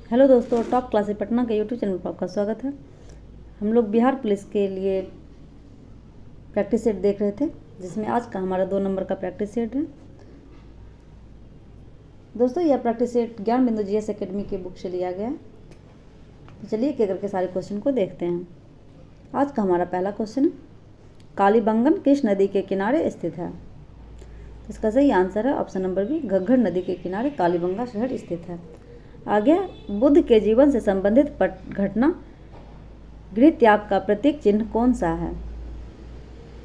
Hello दोस्तों, top classes Patna के YouTube channel पर आपका स्वागत है। हम लोग बिहार पुलिस के लिए प्रैक्टिस सेट देख रहे थे, जिसमें आज का हमारा 2 नंबर का प्रैक्टिस सेट है। दोस्तों, यह प्रैक्टिस सेट ज्ञान बिंदु जीएस एकेडमी की बुक से लिया गया है। तो चलिए एक एक करके सारे क्वेश्चन को देखते हैं। आज का हमारा पहला क्वेश्चन है, कालीबंगन किस नदी के किनारे स्थित है? इसका सही आंसर है ऑप्शन नंबर बी, घग्घर नदी के किनारे कालीबंगा शहर स्थित है। आगे, बुद्ध के जीवन से संबंधित घटना गृह त्याग का प्रतीक चिन्ह कौन सा है?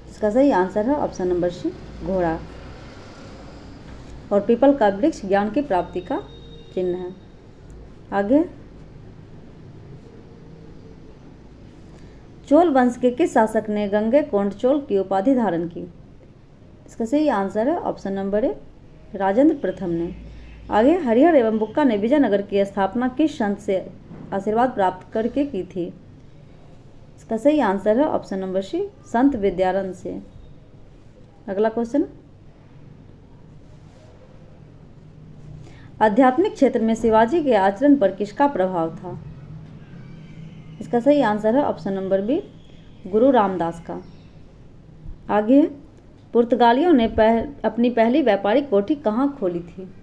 इसका सही आंसर है ऑप्शन नंबर सी, घोड़ा। और पीपल का वृक्ष ज्ञान की प्राप्ति का चिन्ह है। आगे, चोल वंश के किस शासक ने गंगैकोंड चोल की उपाधि धारण की? इसका सही आंसर है ऑप्शन नंबर ए, राजेंद्र प्रथम ने। आगे, हरिहर एवं बुक्का ने विजयनगर की स्थापना किस संत से आशीर्वाद प्राप्त करके की थी? इसका सही आंसर है ऑप्शन नंबर सी, संत विद्यारण्य से। अगला क्वेश्चन, आध्यात्मिक क्षेत्र में शिवाजी के आचरण पर किसका प्रभाव था? इसका सही आंसर है ऑप्शन नंबर बी, गुरु रामदास का। आगे, पुर्तगालियों ने अपनी पहली व्यापारिक कोठी कहाँ खोली थी?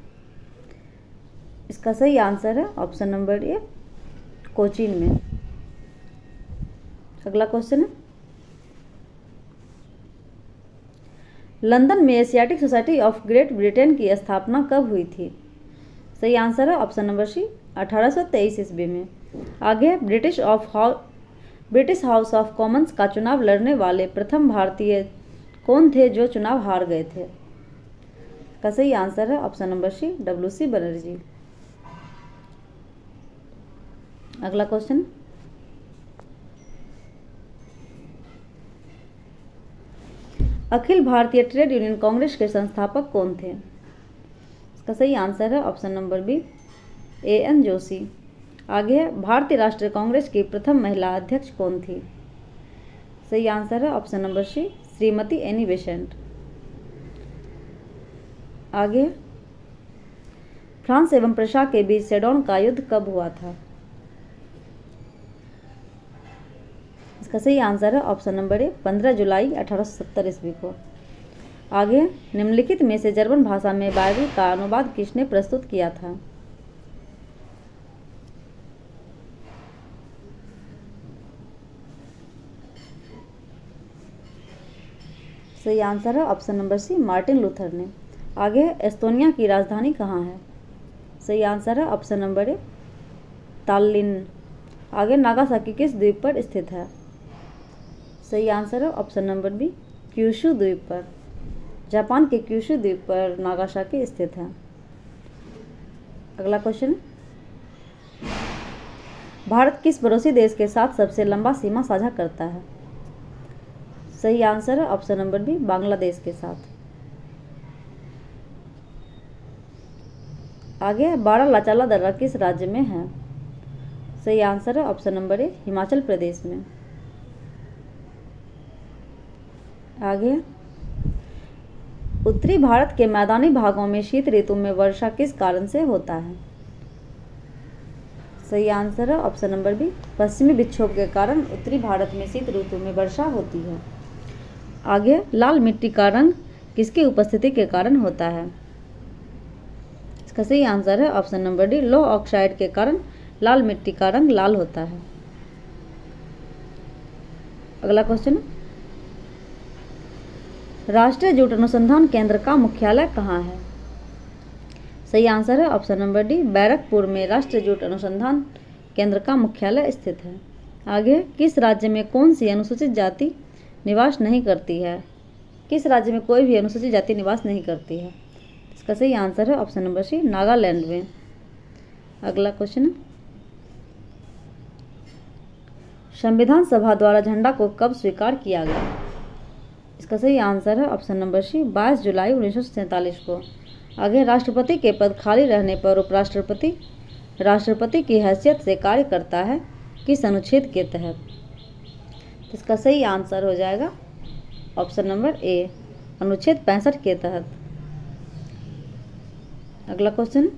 इसका सही आंसर है ऑप्शन नंबर ए, कोचीन में। अगला क्वेश्चन है, लंदन में Asiatic society of great Britain की स्थापना कब हुई थी? सही आंसर है ऑप्शन नंबर सी, 1823 ईस्वी में। आगे, ब्रिटिश हाउस ऑफ कॉमन्स का चुनाव लड़ने वाले प्रथम भारतीय कौन थे जो चुनाव हार गए थे? इसका सही आंसर है option number C, WC Banerjee. अगला question, Akhil Bharatiya trade union Congress के संस्थापक कौन थे? इसका सही आंसर है option number B, AN Joshi. आगे, भारतीय राष्ट्रीय कांग्रेस की प्रथम महिला अध्यक्ष कौन थी? सही आंसर है ऑप्शन नंबर सी, श्रीमती एनी बेसेंट। आगे, फ्रांस एवं प्रशा के बीच सेडोन का युद्ध कब हुआ था? इसका सही आंसर है ऑप्शन नंबर ए, 15 जुलाई 1870 ईस्वी को। आगे, निम्नलिखित में से जर्मन भाषा में बाइबल का अनुवाद किसने प्रस्तुत किया था? सही आंसर है option number C, Martin Luther ने। आगे, एस्तोनिया की राजधानी कहाँ है? सही आंसर है ऑप्शन नंबर ए, ताल्लिन। आगे, नागासाकी किस द्वीप पर स्थित है? सही आंसर है ऑप्शन नंबर बी, क्यूशू द्वीप पर। जापान के क्यूशू द्वीप पर नागासाकी स्थित है। अगला क्वेश्चन, भारत किस पड़ोसी देश के साथ सबसे लंबा सीमा साझा करता है? सही आंसर है ऑप्शन नंबर बी, बांग्लादेश के साथ। आगे, बारालाचाला दर्रा किस राज्य में है? सही आंसर है ऑप्शन नंबर ए, हिमाचल प्रदेश में। आगे, उत्तरी भारत के मैदानी भागों में शीत ऋतु में वर्षा किस कारण से होता है? सही आंसर है ऑप्शन नंबर बी, पश्चिमी विक्षोभ के कारण उत्तरी भारत में शीत ऋतु में वर्षा होती है। आगे, लाल मिट्टी का रंग किसकी उपस्थिति के कारण होता है? इसका सही आंसर है ऑप्शन नंबर डी, लो ऑक्साइड के कारण लाल मिट्टी का रंग लाल होता है। अगला क्वेश्चन, राष्ट्रीय जूट अनुसंधान केंद्र का मुख्यालय कहाँ है? सही आंसर है ऑप्शन नंबर डी, बैरकपुर में राष्ट्रीय जूट अनुसंधान केंद्र का मुख्यालय स्थित है। आगे, किस राज्य में कौन सी अनुसूचित जाति निवास नहीं करती है? किस राज्य में कोई भी अनुसूचित जाति निवास नहीं करती है? इसका सही आंसर है ऑप्शन नंबर सी, नागालैंड में। अगला क्वेश्चन, संविधान सभा द्वारा झंडा को कब स्वीकार किया गया? इसका सही आंसर है ऑप्शन नंबर सी, 22 जुलाई 1947 को। आगे, राष्ट्रपति के पद खाली रहने पर उपराष्ट्रपति राष्ट्रपति की हैसियत से कार्य करता है किस अनुच्छेद के तहत? इसका सही आंसर हो जाएगा ऑप्शन नंबर ए, अनुच्छेद 65 के तहत। अगला क्वेश्चन,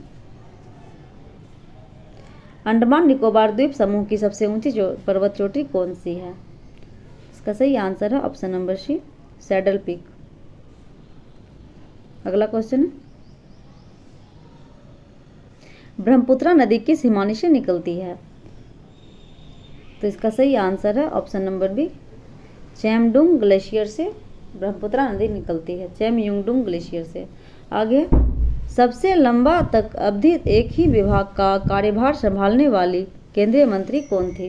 अंडमान निकोबार द्वीप समूह की सबसे ऊंची पर्वत चोटी कौन सी है? इसका सही आंसर है option number C, saddle peak. अगला क्वेश्चन है, ब्रह्मपुत्रा नदी किस हिमानी से निकलती है? तो इसका सही आंसर है ऑप्शन नंबर बी, चेमडुंग ग्लेशियर से ब्रह्मपुत्रा नदी निकलती है, चेमयुंगडुंग ग्लेशियर से। आगे, सबसे लंबा तक अवधि एक ही विभाग का कार्यभार संभालने वाली केंद्रीय मंत्री कौन थी?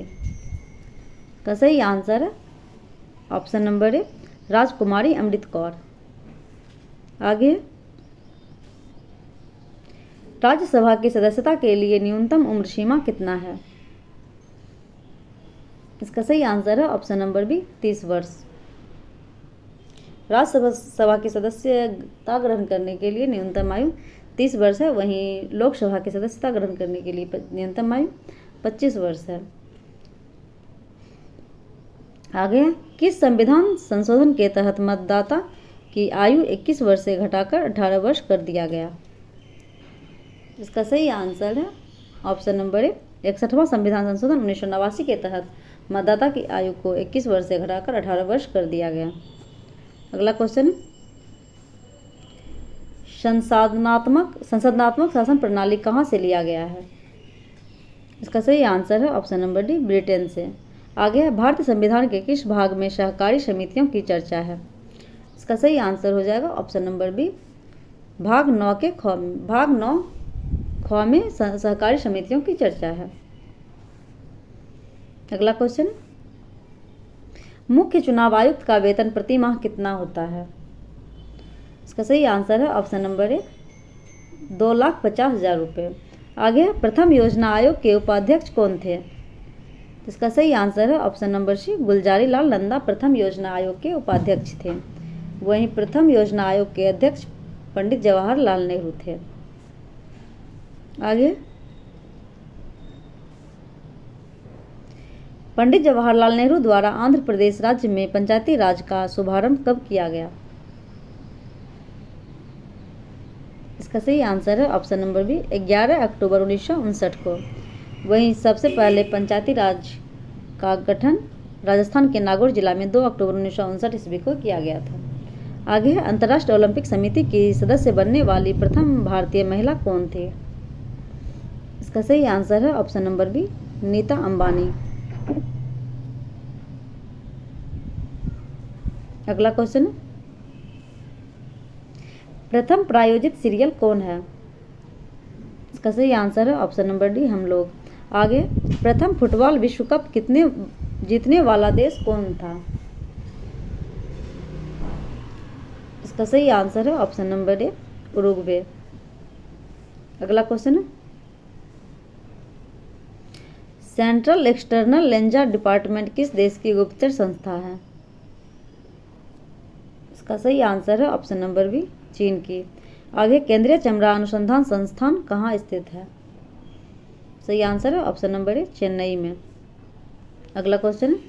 का सही आंसर है ऑप्शन नंबर ए, राजकुमारी अमृत कौर। आगे, राज्यसभा की सदस्यता के लिए न्यूनतम उम्र सीमा कितना है? इसका सही आंसर है ऑप्शन नंबर बी, 30 वर्ष। राज्यसभा की सदस्यता ग्रहण करने के लिए न्यूनतम आयु 30 वर्ष है, वहीं लोकसभा की सदस्यता ग्रहण करने के लिए न्यूनतम आयु 25 वर्ष है। आगे, किस संविधान संशोधन के तहत मतदाता की आयु 21 वर्ष से घटाकर 18 वर्ष कर दिया गया? इसका सही आंसर है ऑप्शन नंबर ए, 61वां संविधान संशोधन 1989 के तहत मतदाता की आयु को 21 वर्ष से घटाकर 18 वर्ष कर दिया गया। अगला क्वेश्चन, संसदनात्मक शासन प्रणाली कहाँ से लिया गया है? इसका सही आंसर है ऑप्शन नंबर डी, ब्रिटेन से। आगे है, भारतीय संविधान के किस भाग में सहकारी समितियों की चर्चा है? इसका सही आंसर हो जाएगा ऑप्शन नंबर बी, भाग 9 ख में सहकारी समितियों की चर्चा है। अगला क्वेश्चन, मुख्य चुनाव आयुक्त का वेतन प्रति माह कितना होता है? इसका सही आंसर है ऑप्शन नंबर ए, 2,50,000 रुपये। आगे, प्रथम योजना आयोग के उपाध्यक्ष कौन थे? इसका सही आंसर है ऑप्शन नंबर सी, गुलजारी लाल नंदा प्रथम योजना आयोग के उपाध्यक्ष थे, वहीं प्रथम योजना आयोग के अध्यक्ष पंडित जवाहरलाल नेहरू थे। आगे, पंडित जवाहरलाल नेहरू द्वारा आंध्र प्रदेश राज्य में पंचायती राज का शुभारंभ कब किया गया? इसका सही आंसर है ऑप्शन नंबर बी, 11 अक्टूबर 1959 को। वहीं सबसे पहले पंचायती राज का गठन राजस्थान के नागौर जिला में 2 अक्टूबर 1959 ईस्वी को किया गया था। आगे है, अंतर्राष्ट्रीय ओलंपिक समिति की सदस्य बनने वाली प्रथम भारतीय महिला कौन थी? इसका सही आंसर है option number B, Nita Ambani. अगला क्वेश्चन, प्रथम प्रायोजित सीरियल कौन है? इसका सही आंसर है ऑप्शन नंबर डी, हम लोग। आगे, प्रथम फुटबॉल विश्व कप जीतने वाला देश कौन था? इसका सही आंसर है ऑप्शन नंबर ए, उरुग्वे। अगला क्वेश्चन है, सेंट्रल एक्सटर्नल लेंजर डिपार्टमेंट किस देश की गुप्तचर संस्था है? इसका सही आंसर है ऑप्शन नंबर बी, चीन की। आगे, केंद्रीय चमड़ा अनुसंधान संस्थान कहाँ स्थित है? सही आंसर है ऑप्शन नंबर ए, चेन्नई में। अगला क्वेश्चन है,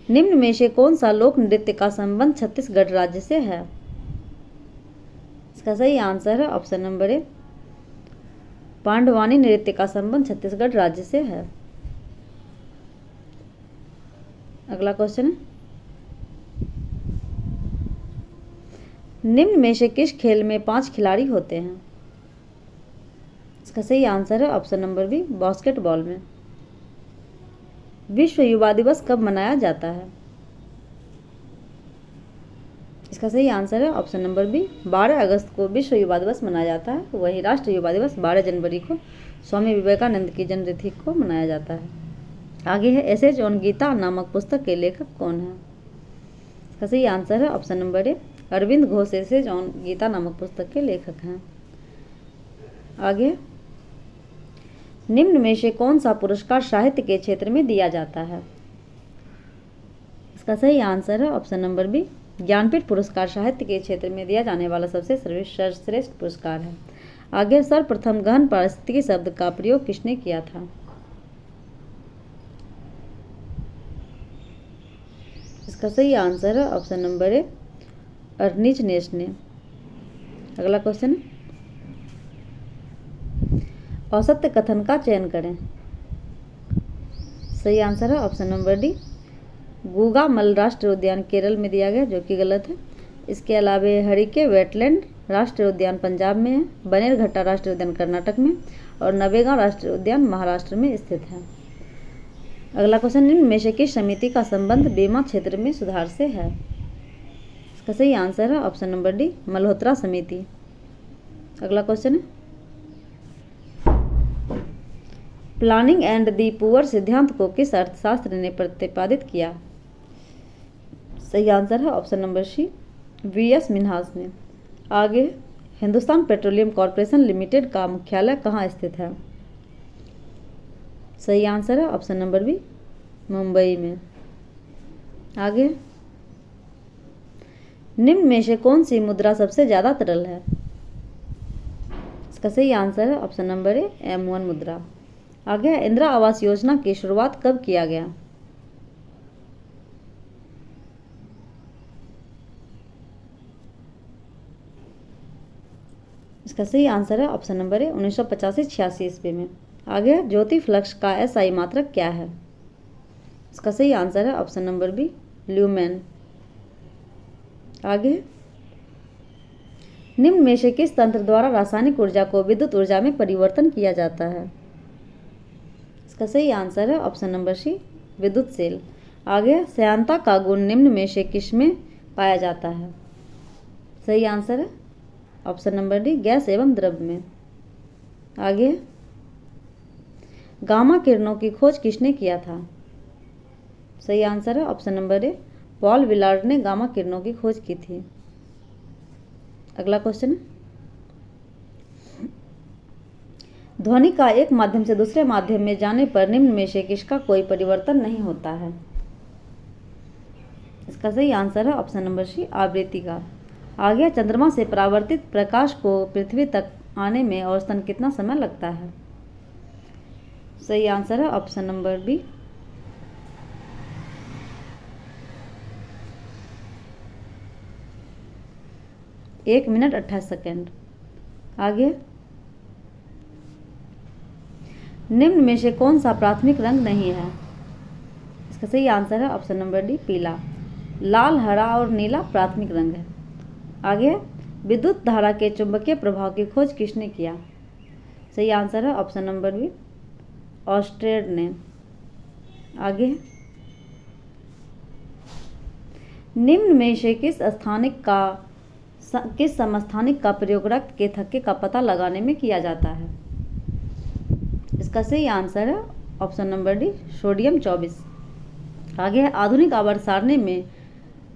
निम्न में से कौन सा लोक नृत्य का संबंध छत्तीसगढ़ राज्य से है? इसका सही आंसर है ऑप्शन नंबर ए, पांडवानी नृत्य का संबंध छत्तीसगढ़ राज्य से है। अगला क्वेश्चन है, निम्न में से किस खेल में 5 खिलाड़ी होते हैं? इसका सही आंसर है ऑप्शन नंबर बी, बास्केटबॉल में। विश्व युवा दिवस कब मनाया जाता है? इसका सही आंसर है ऑप्शन नंबर बी, 12 अगस्त को विश्व युवा दिवस मनाया जाता है, वही राष्ट्रीय युवा दिवस 12 जनवरी को स्वामी विवेकानंद की जन्मतिथि को मनाया जाता है। आगे है, एसेज ऑन गीता नामक पुस्तक के लेखक कौन है? इसका सही आंसर है option number A, Aurobindo Ghosh essays on Gita नामक पुस्तक के लेखक हैं। आगे, निम्न में से कौन सा पुरस्कार साहित्य के क्षेत्र में दिया जाता है? इसका सही आंसर है ऑप्शन नंबर बी, ज्ञानपीठ पुरस्कार साहित्य के क्षेत्र में दिया जाने वाला सबसे सर्वश्रेष्ठ पुरस्कार है। आगे, सर्वप्रथम गहन पारिस्थितिकी शब्द का प्रयोग किसने किया था? इसका सही आंसर है ऑप्शन नंबर ए, अर्नीज नेश ने। अगला क्वेश्चन, औसत्य कथन का चयन करें। सही आंसर है ऑप्शन नंबर डी, गूगामल राष्ट्रीय उद्यान केरल में दिया गया, जो कि गलत है। इसके अलावा हरिके वेटलैंड राष्ट्रीय उद्यान पंजाब में है, बनेरघट्टा राष्ट्रीय उद्यान कर्नाटक में और नवेगा राष्ट्रीय उद्यान महाराष्ट्र में स्थित है। अगला क्वेश्चन, निम्न में से किस समिति का संबंध बीमा क्षेत्र में सुधार से है? इसका सही आंसर है ऑप्शन नंबर डी, मल्होत्रा समिति। अगला क्वेश्चन है, प्लानिंग एंड दी पुअर सिद्धांत को किस अर्थशास्त्र ने प्रतिपादित किया? सही आंसर है option number C, V S. Minhas ने। आगे, हिंदुस्तान पेट्रोलियम कॉर्पोरेशन लिमिटेड का मुख्यालय कहाँ स्थित है? सही आंसर है ऑप्शन नंबर बी, मुंबई में। आगे, निम्न में से कौन सी मुद्रा सबसे ज्यादा तरल है? इसका सही आंसर है ऑप्शन नंबर ए, M1 मुद्रा। आगे, इंदिरा आवास योजना की शुरुआत कब किया गया? इसका सही आंसर है ऑप्शन नंबर ए, 1985-86 ईस्वी में। आगे, ज्योति फ्लक्स का SI मात्रक क्या है? इसका सही आंसर है ऑप्शन नंबर बी, ल्यूमेन। आगे, निम्न में से किस तंत्र द्वारा रासायनिक ऊर्जा को विद्युत ऊर्जा में परिवर्तन किया जाता है? इसका सही आंसर है ऑप्शन नंबर सी, विद्युत सेल। आगे, श्यानता का गुण निम्न में से किस में पाया जाता है? सही आंसर है ऑप्शन नंबर डी, गैस एवं द्रव में। आगे, गामा किरणों की खोज किसने किया था? सही आंसर है ऑप्शन नंबर ए, पॉल विलार्ड ने गामा किरणों की खोज की थी। अगला क्वेश्चन, ध्वनि का एक माध्यम से दूसरे माध्यम में जाने पर निम्न में से किसका कोई परिवर्तन नहीं होता है? इसका सही आंसर है ऑप्शन नंबर सी, आवृत्ति का। आगे, चंद्रमा से परावर्तित प्रकाश को पृथ्वी तक आने में औसतन कितना समय लगता है? सही आंसर है option number B, 1 minute 28 second. आगे, निम्न में से कौन सा प्राथमिक रंग नहीं है? इसका सही आंसर है ऑप्शन नंबर डी, पीला। लाल, हरा और नीला प्राथमिक रंग है। आगे, विद्युत धारा के चुंबकीय प्रभाव की खोज किसने किया? सही आंसर है ऑप्शन नंबर बी, ऑस्टेड ने। आगे, निम्न में से किस समस्थानिक का प्रयोग रक्त के थक्के का पता लगाने में किया जाता है? इसका सही आंसर है ऑप्शन नंबर डी, सोडियम 24। आगे, आधुनिक आवर्त सारणी में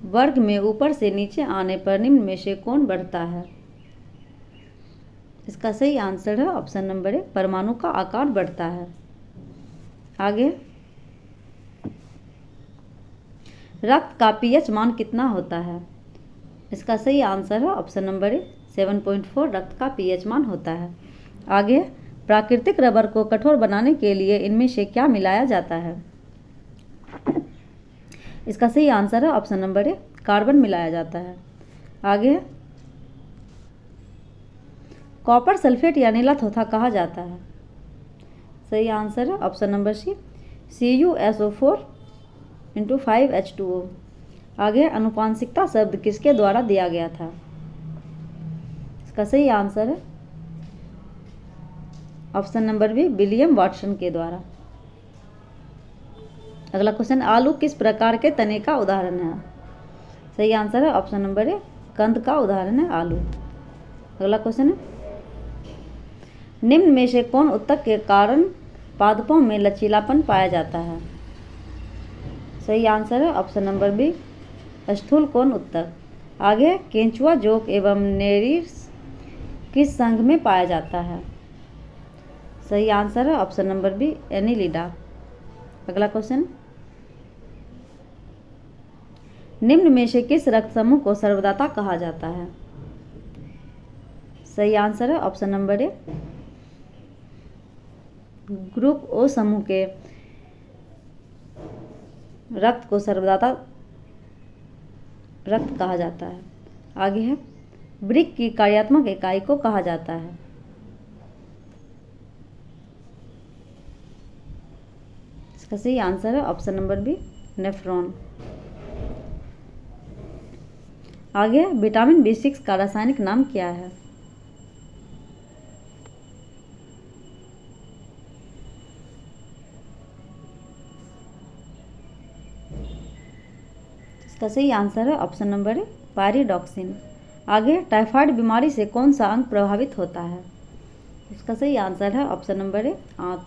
वर्ग में ऊपर से नीचे आने पर निम्न में से कौन बढ़ता है? इसका सही आंसर है ऑप्शन नंबर ए, परमाणु का आकार बढ़ता है। आगे, रक्त का pH मान कितना होता है? इसका सही आंसर है ऑप्शन नंबर ए, 7.4 रक्त का pH मान होता है। आगे, प्राकृतिक रबर को कठोर बनाने के लिए इनमें से क्या मिलाया जाता है? इसका सही आंसर है ऑप्शन नंबर ए, कार्बन मिलाया जाता है। आगे, कॉपर सल्फेट या नीला थोथा कहा जाता है? सही आंसर है ऑप्शन नंबर सी, CuSO4 × 5H2O। आगे, अनुपांशिकता शब्द किसके द्वारा दिया गया था? इसका सही आंसर है option number B, William Watson के द्वारा। अगला क्वेश्चन, आलू किस प्रकार के तने का उदाहरण है? सही आंसर है ऑप्शन नंबर ए, कंद का उदाहरण है आलू। अगला क्वेश्चन है, निम्न में से कौन ऊतक के कारण पादपों में लचीलापन पाया जाता है? सही आंसर है ऑप्शन नंबर बी, स्थूल कोण ऊतक। आगे, केंचुआ जोक एवं नेरिस किस संघ में पाया जाता है? सही आंसर है ऑप्शन नंबर बी, एनिलिडा। अगला क्वेश्चन, निम्न में से किस रक्त समूह को सर्वदाता कहा जाता है? सही आंसर है option number A, group O समूह के रक्त को सर्वदाता रक्त कहा जाता है। आगे है, ब्रिक की कार्यात्मक इकाई को कहा जाता है? इसका सही आंसर है ऑप्शन नंबर बी, नेफ्रॉन। आगे, विटामिन B6 का रासायनिक नाम क्या है? इसका सही आंसर है ऑप्शन नंबर ए, पायरिडॉक्सिन। आगे, टाइफाइड बीमारी से कौन सा अंग प्रभावित होता है? इसका सही आंसर है ऑप्शन नंबर ए, आंत।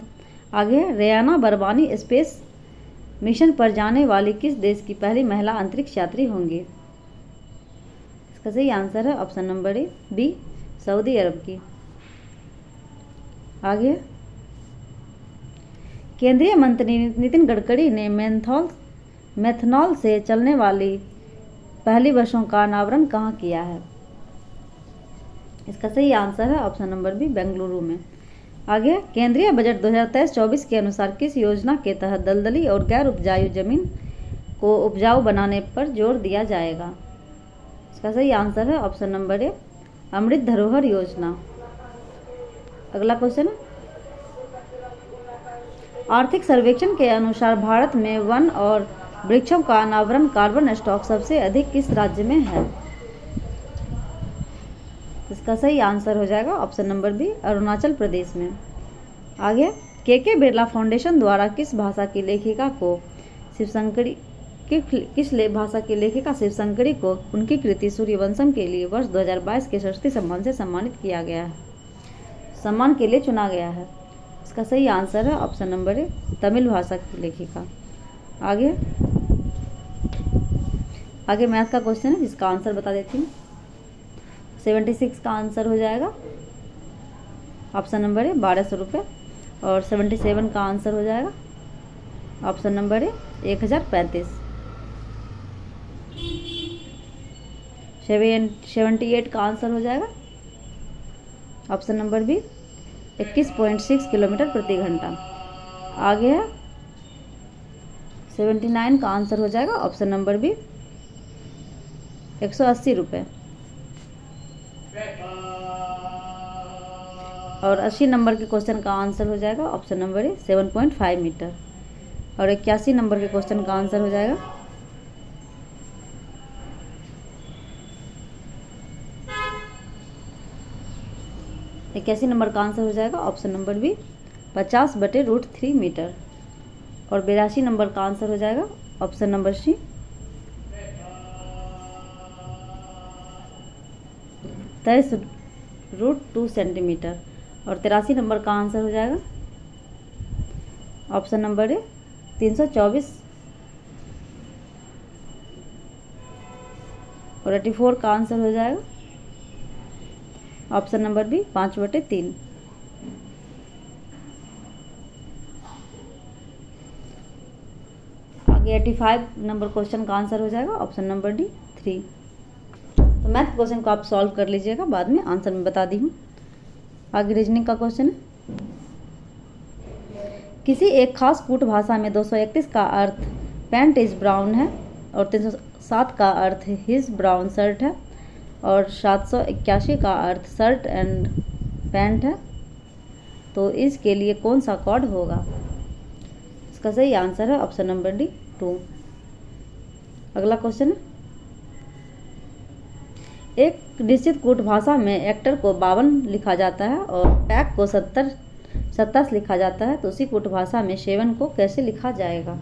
आगे, रेयाना बरबानी स्पेस मिशन पर जाने वाली किस देश की पहली महिला अंतरिक्ष यात्री होंगी? इसका सही आंसर है ऑप्शन नंबर ए, बी, सऊदी अरब की। आगे, केंद्रीय मंत्री नितिन गडकरी ने मेथनॉल से चलने वाली पहली बसों का अनावरण कहाँ किया है? इसका सही आंसर है ऑप्शन नंबर बी, बेंगलुरु में। आगे, केंद्रीय बजट 2023-24 के अनुसार किस योजना के तहत दलदली और गैर उपजाऊ जमीन को उपजाऊ बनाने पर जोर दिया जाएगा? इसका सही आंसर है ऑप्शन नंबर ए, अमृत धरोहर योजना। अगला क्वेश्चन, आर्थिक सर्वेक्षण के अनुसार भारत में वन और वृक्षों का अनावरण कार्बन स्टॉक सबसे अधिक किस राज्य में है? इसका सही आंसर हो जाएगा option number B, Arunachal Pradesh में। आगे, के बिरला फाउंडेशन द्वारा किस भाषा की लेखिका शिवशंकरी को उनकी कृति सूर्यवंशम के लिए वर्ष 2022 के सरस्वती सम्मान से सम्मानित किया गया है, सम्मान के लिए चुना गया है? इसका सही आंसर है ऑप्शन नंबर ए, तमिल भाषा की लेखिका। आगे मैथ का क्वेश्चन है जिसका आंसर बता देती हूँ। 76 का आंसर हो जाएगा ऑप्शन नंबर ए, 1200 रुपये। और 77 का आंसर हो जाएगा ऑप्शन नंबर ए, 1035। 78 का आंसर हो जाएगा ऑप्शन नंबर बी, 21.6 किलोमीटर प्रति घंटा। आगे है 79 का आंसर हो जाएगा ऑप्शन नंबर बी, 180 रुपये। और 80 नंबर के क्वेश्चन का आंसर हो जाएगा ऑप्शन नंबर ए, 7.5 मीटर। और 81 नंबर के क्वेश्चन का आंसर हो जाएगा 81 नंबर का आंसर हो जाएगा ऑप्शन नंबर बी, 50/√3 मीटर। और 82 नंबर का आंसर हो जाएगा ऑप्शन नंबर सी, 23√2 सेंटीमीटर। और 83 नंबर का आंसर हो जाएगा ऑप्शन नंबर ए, 324। और 84 का आंसर हो जाएगा ऑप्शन नंबर बी, 5/3। आगे 85 नंबर क्वेश्चन का आंसर हो जाएगा ऑप्शन नंबर डी, 3। तो मैथ क्वेश्चन को आप सॉल्व कर लीजिएगा, बाद में आंसर मैं बता दी हूँ। आगे रीजनिंग का क्वेश्चन है, किसी एक खास कूट भाषा में 231 का अर्थ पैंट इज ब्राउन है और 307 का अर्थ हिज ब्राउन शर्ट है और 781 का अर्थ शर्ट एंड पैंट है, तो इसके लिए कौन सा कॉर्ड होगा? इसका सही आंसर है ऑप्शन नंबर डी, 2। अगला क्वेश्चन है, एक निश्चित कूट भाषा में एक्टर को 52 लिखा जाता है और पैक को 27 लिखा जाता है, तो उसी कूट भाषा में 7 को कैसे लिखा जाएगा?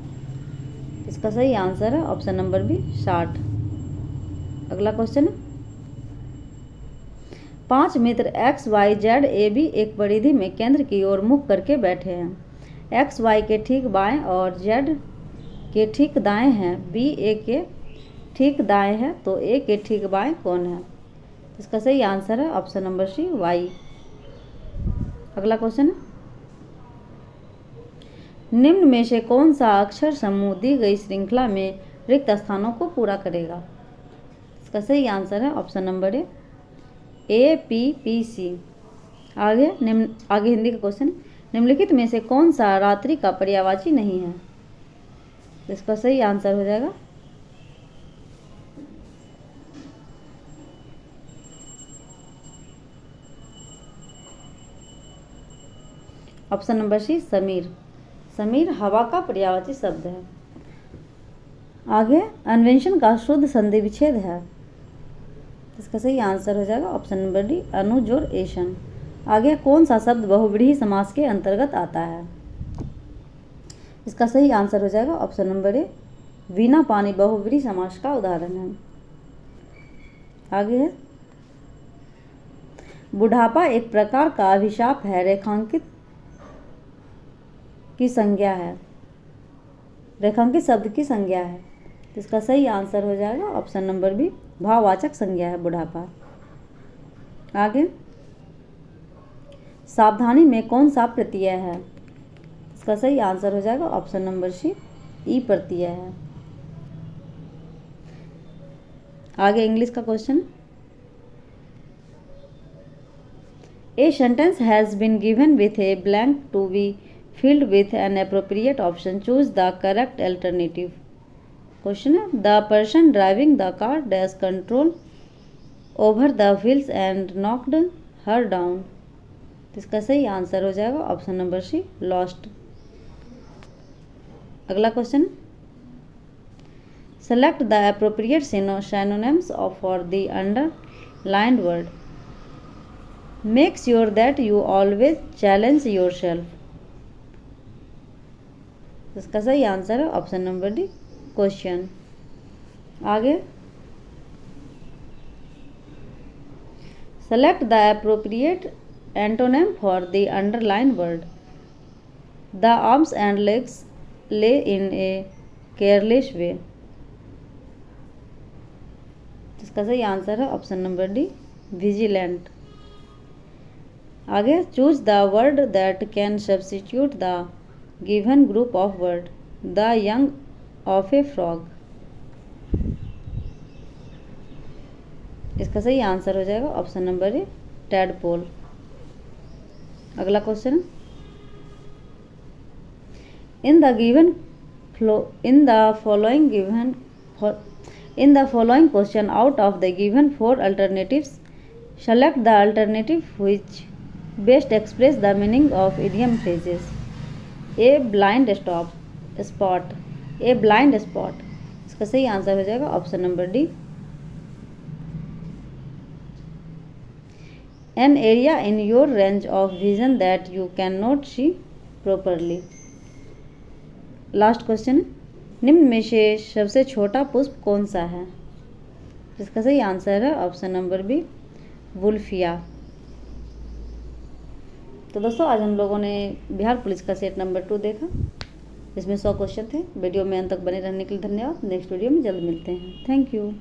इसका सही आंसर है ऑप्शन नंबर बी, 60। अगला क्वेश्चन है, 5 मित्र XYZ AB एक परिधि में केंद्र की ओर मुख करके बैठे हैं। XY के ठीक बाएं और Z के ठीक दाएं हैं, B A के ठीक दाएं है, तो A के ठीक बाएं कौन है? इसका सही आंसर है ऑप्शन नंबर सी, Y। अगला क्वेश्चन है, निम्न में से कौन सा अक्षर समूह दी गई श्रृंखला में रिक्त स्थानों को पूरा करेगा? इसका सही आंसर है ऑप्शन नंबर ए, APPC। आगे हिंदी का क्वेश्चन, निम्नलिखित में से कौन सा रात्रि का पर्यायवाची नहीं है? इसका सही आंसर हो जाएगा ऑप्शन नंबर सी, समीर। समीर हवा का पर्यायवाची शब्द है। आगे अन्वेषण का शुद्ध संधि विच्छेद है। इसका सही आंसर हो जाएगा ऑप्शन नंबर डी, अनुजोड़-एशन। आगे कौन सा शब्द बहुव्रीहि समास के अंतर्गत आता है? इसका सही आंसर हो जाएगा ऑप्शन नंबर ए, वीणा पानी बहुव्रीहि समास का उदाहरण है। आगे है बुढ़ापा एक प्रकार का अभिशाप है, रेखांकित की संज्ञा है, रेखांकित शब्द की संज्ञा है। इसका सही आंसर हो जाएगा ऑप्शन नंबर बी, भाववाचक संज्ञा है बुढ़ापा। आगे सावधानी में कौन सा प्रत्यय है? इसका सही आंसर हो जाएगा ऑप्शन नंबर सी, ई प्रत्यय है। आगे इंग्लिश का question, a sentence has been given with a blank to be filled with an appropriate option. Choose the correct alternative. Question है, the person driving the car dash control over the wheels and knocked her down. इसका सही answer हो जाएगा option number सी, lost. अगला question, select the appropriate synonyms for the underlined word. Make sure that you always challenge yourself. इसका सही answer है option number D, question. आगे select the appropriate antonym for the underline word. The arms and legs ले इन a careless वे। इसका सही answer है option number D, vigilant. आगे choose the word that can substitute the given group of word. The young of A frog. इसका सही answer हो जाएगा option number ए, tadpole. अगला question, in the following question out of the given 4 alternatives select the alternative which best express the meaning of idiom phrases. A blind spot, a blind spot. इसका सही answer हो जाएगा option number D, an area in your range of vision that you can not see properly. Last question, निम्न में से सबसे छोटा पुष्प कौन सा है? इसका सही आंसर है ऑप्शन नंबर बी, वुल्फिया। तो दोस्तों आज हम लोगों ने बिहार पुलिस का सेट नंबर 2 देखा, इसमें 100 क्वेश्चन थे। वीडियो में अंत तक बने रहने के लिए धन्यवाद। नेक्स्ट वीडियो में जल्द मिलते हैं। Thank you.